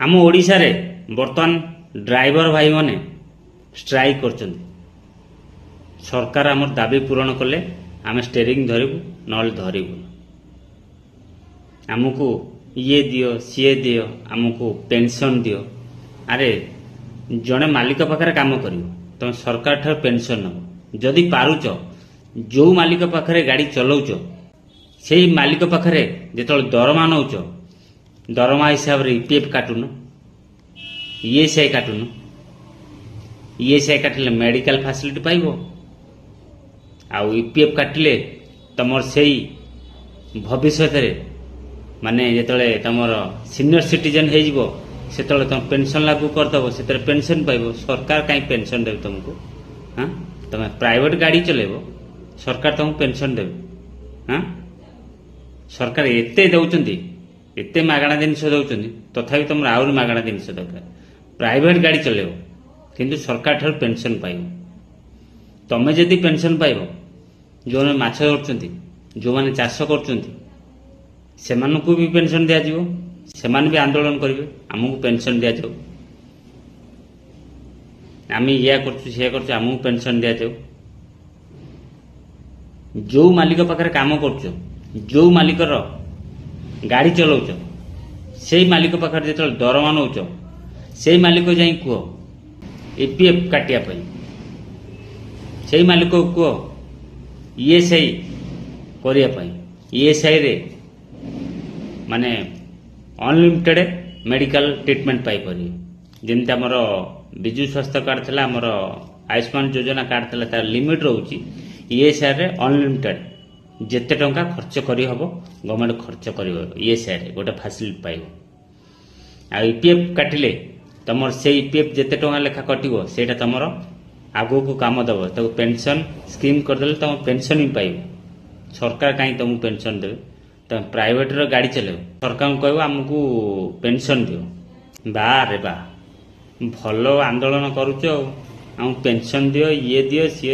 आम ओडिशा रे बर्तमान ड्राइवर भाई माने स्ट्राइक कर सरकार आम दाबी पूरण कले आम स्टेरिंग धरबू ना धरबू आमको ये दियो सी दियो आमको पेंशन दियो। अरे जड़े मालिक पाखे काम कर तुम सरकार ठार पेंशन नब जदि पारुच जो मालिक पाखे गाड़ी चलाउच से मालिक पाखे जो दरमा नौच दरमा हिसाब से ईपीएफ काटुन ईएसआई काटुन ईएसआई काटिले मेडिकल फैसिलिटी पाइबो आउ ईपीएफ काटिले तुम से भविष्य माने जिते तुम सीनियर सिटीजन हो से तुम पेंशन लागू करदेव से पेंशन पाइब सरकार कहीं पेंशन देव तुमको। हाँ तुम प्राइवेट गाड़ी चलेब सरकार तुमको पेंशन देव। हाँ सरकार एते दौरान एते मागणा जिनस दौरान तथापि तुम आहरी मागणा जिनस दरकार प्राइवेट गाड़ी चलेब किंतु सरकार ठार पेंशन पाइब। तुम जदि पेंशन पाइब जो मैंने माछ धरछंती जो मैंने चाष करछंती भी पेंशन दिया जाव से भी आंदोलन करेंगे आमको पेंशन दि जाऊ आम या करमको पेंशन दि जाऊ। जो मालिक पाखे काम कर जो मालिकर गाड़ी चलाउच से मालिक पाखे जो दरमा नौच से मालिक जा कह ईपीएफ काटिया से मालिक को कह ईएसआई करने ईएसआई रे माने अनलिमिटेड मेडिकल ट्रीटमेंट पाई पारि जमी आमर विजु स्वास्थ्य कार्ड थी आमर आयुष्मान योजना कार्ड थी तार लिमिट रोचे ईएसआई रे अनलिमिटेड जेते टंका खर्च करी हबो गवर्नमेंट खर्च करिवो ईएसआई रे गोटे फैसिलिटी पाइबो। आ ईपीएफ काटिले तुम से ईपीएफ जेते टंका लेखा कटिवो सेटा तुमर आगो को काम दब तो पेंशन स्कीम करदेले तुम पेंशन ही पाइबो। सरकार कहीं तुमको पेंशन देवे तुम प्राइवेट रो गाड़ी चलेब सरकार कहब आमको पेंशन दियो बा रे बा भल आंदोलन करुच आम पेंशन दियो ये दियो सी